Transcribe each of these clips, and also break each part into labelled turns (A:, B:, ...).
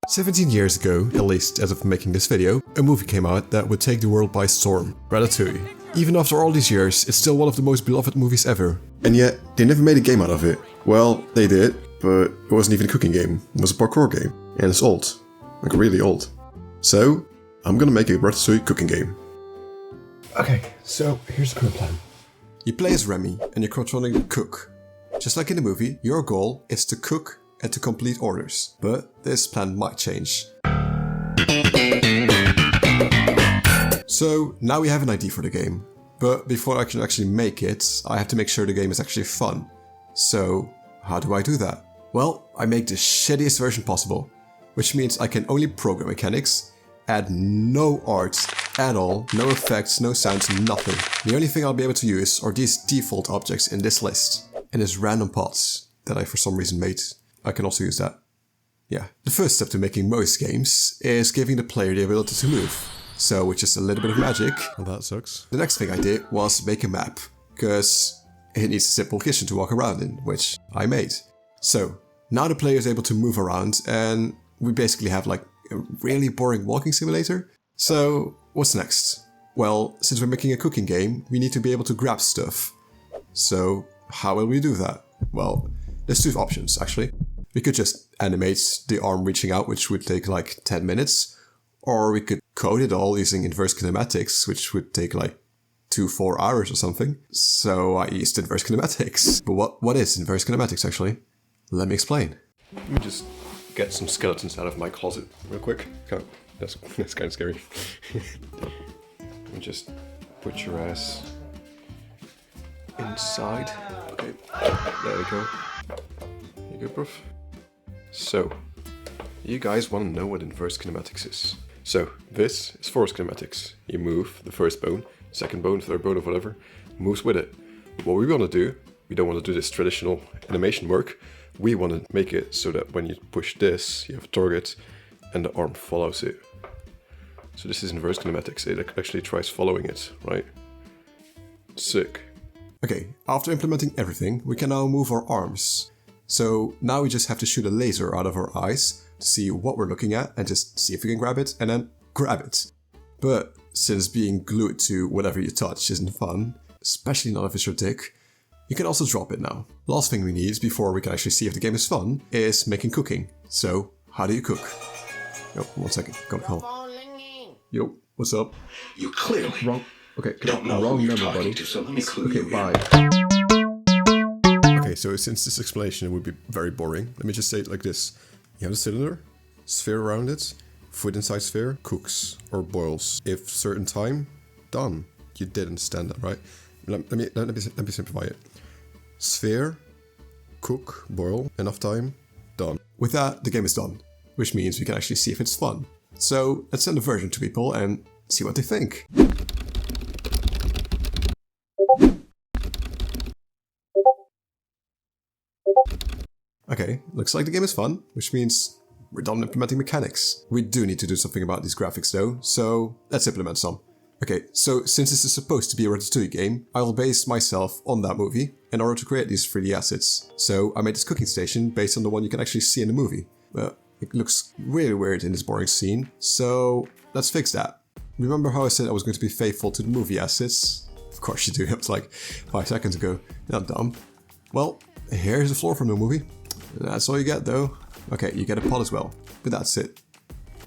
A: 17 years ago, at least as of making this video, a movie came out that would take the world by storm, Ratatouille. Even after all these years, it's still one of the most beloved movies ever. And yet, they never made a game out of it. Well, they did, but it wasn't even a cooking game, it was a parkour game. And it's old. Like really old. So, I'm gonna make a Ratatouille cooking game. Okay, so here's the current plan. You play as Remy, and you're controlling the cook. Just like in the movie, your goal is to cook and to complete orders, but this plan might change. So now we have an idea for the game, but before I can actually make it, I have to make sure the game is actually fun. So how do I do that? Well, I make the shittiest version possible, which means I can only program mechanics, add no art at all, no effects, no sounds, nothing. The only thing I'll be able to use are these default objects in this list, and this random pots that I for some reason made. I can also use that. Yeah. The first step to making most games is giving the player the ability to move. So with just a little bit of magic. Well, that sucks. The next thing I did was make a map, because it needs a simple kitchen to walk around in, which I made. So now the player is able to move around, and we basically have like a really boring walking simulator. So what's next? Well, since we're making a cooking game, we need to be able to grab stuff. So how will we do that? Well, there's two options actually. We could just animate the arm reaching out, which would take like 10 minutes. Or we could code it all using inverse kinematics, which would take like 2-4 hours or something. So I used inverse kinematics. But what is inverse kinematics actually? Let me explain. Let me just get some skeletons out of my closet real quick. Oh, that's kind of scary. Let me just put your ass inside. Okay, there we go. You good, bruv? So, you guys want to know what inverse kinematics is. So, this is force kinematics. You move the first bone, second bone, third bone, or whatever, moves with it. What we want to do, we don't want to do this traditional animation work. We want to make it so that when you push this, you have a target, and the arm follows it. So this is inverse kinematics. It actually tries following it, right? Sick. Okay, after implementing everything, we can now move our arms. So now we just have to shoot a laser out of our eyes to see what we're looking at and just see if we can grab it and then grab it. But since being glued to whatever you touch isn't fun, especially not if it's your dick, you can also drop it now. Last thing we need before we can actually see if the game is fun is making cooking. So how do you cook? Yo, 1 second, got a call. Yo, what's up?
B: You clearly
A: wrong. Okay,
B: don't know
A: wrong
B: who you're
A: number,
B: talking
A: buddy.
B: to, so let me clue
A: Okay,
B: you in.
A: bye. Okay, so since this explanation would be very boring, let me just say it like this. You have a cylinder, sphere around it, food inside sphere, cooks or boils. If certain time, done. You did understand that, right? Let me simplify it. Sphere, cook, boil, enough time, done. With that, the game is done, which means we can actually see if it's fun. So let's send a version to people and see what they think. Okay, looks like the game is fun, which means we're done implementing mechanics. We do need to do something about these graphics though, so let's implement some. Okay, so since this is supposed to be a Ratatouille game, I will base myself on that movie in order to create these 3D assets. So I made this cooking station based on the one you can actually see in the movie. But it looks really weird in this boring scene, so let's fix that. Remember how I said I was going to be faithful to the movie assets? Of course you do, it was like 5 seconds ago. You're not dumb. Well, here's the floor from the movie. That's all you get though. Okay, you get a pot as well, but that's it.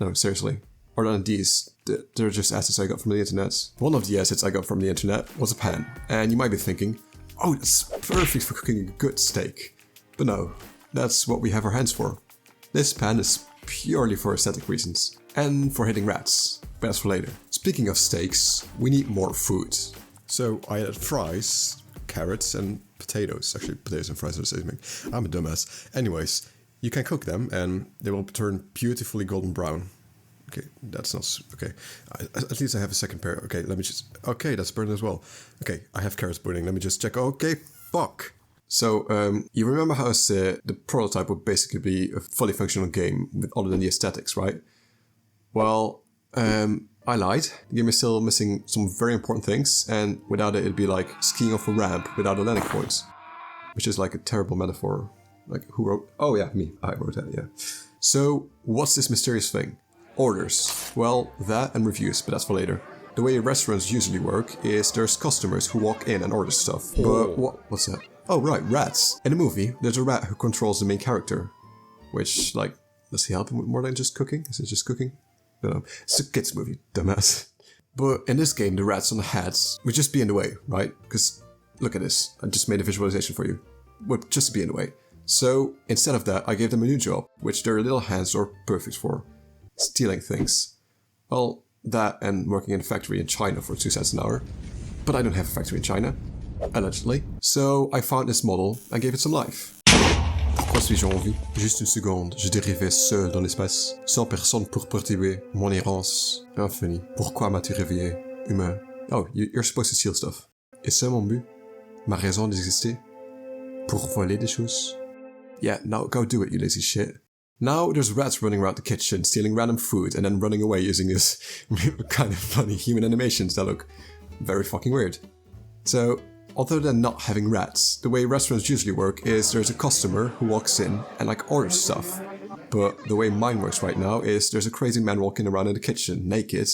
A: No, seriously. Or none of these, they're just assets I got from the internet. One of the assets I got from the internet was a pan, and you might be thinking, oh, that's perfect for cooking a good steak. But no, that's what we have our hands for. This pan is purely for aesthetic reasons, and for hitting rats, but that's for later. Speaking of steaks, we need more food. So I added fries, carrots, and potatoes. Actually, potatoes and fries are the same thing. I'm a dumbass. Anyways, you can cook them, and they will turn beautifully golden brown. Okay, that's not... Okay, at least I have a second pair. Okay, let me just... Okay, that's burned as well. Okay, I have carrots burning. Let me just check. Okay, fuck! So, you remember how I said the prototype would basically be a fully functional game with other than the aesthetics, right? Well, I lied. The game is still missing some very important things, and without it, it'd be like skiing off a ramp without a landing point. Which is like a terrible metaphor. Like, who wrote... Oh yeah, me. I wrote that, yeah. So, what's this mysterious thing? Orders. Well, that and reviews, but that's for later. The way restaurants usually work is there's customers who walk in and order stuff. But what's that? Oh right, rats. In the movie, there's a rat who controls the main character. Which, like, does he help him with more than just cooking? Is it just cooking? No, it's a kids movie, dumbass. But in this game, the rats on the hats would just be in the way, right? Because, look at this, I just made a visualization for you. Would just be in the way. So, instead of that, I gave them a new job, which their little hands are perfect for. Stealing things. Well, that and working in a factory in China for 2 cents an hour. But I don't have a factory in China. Allegedly. So, I found this model and gave it some life. Pourquoi suis-je en vie? Juste une seconde, je dérivais seul dans l'espace, sans personne pour perturber mon errance infinie. Pourquoi m'as-tu réveillé, humain? Oh, you're supposed to steal stuff. Est ce mon but? Ma raison d'exister? Pour voler des choses? Yeah, now go do it, you lazy shit. Now there's rats running around the kitchen, stealing random food, and then running away using this kind of funny human animations that look very fucking weird. So, other than not having rats, the way restaurants usually work is there's a customer who walks in and like orders stuff. But the way mine works right now is there's a crazy man walking around in the kitchen, naked,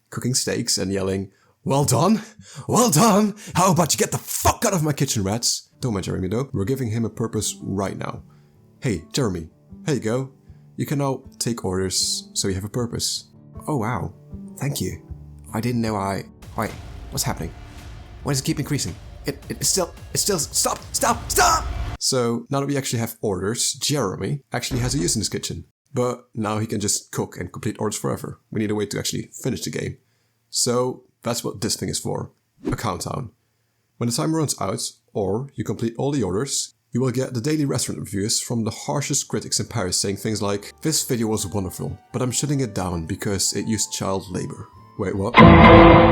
A: cooking steaks and yelling, "Well done! Well done! How about you get the fuck out of my kitchen, rats?" Don't mind Jeremy though, we're giving him a purpose right now. Hey, Jeremy, here you go. You can now take orders, so you have a purpose. Oh wow, thank you. I didn't know Wait, what's happening? Why does it keep increasing? It's still, stop! So, now that we actually have orders, Jeremy actually has a use in his kitchen. But now he can just cook and complete orders forever. We need a way to actually finish the game. So, that's what this thing is for. A countdown. When the timer runs out, or you complete all the orders, you will get the daily restaurant reviews from the harshest critics in Paris saying things like, "This video was wonderful, but I'm shutting it down because it used child labor." Wait, what?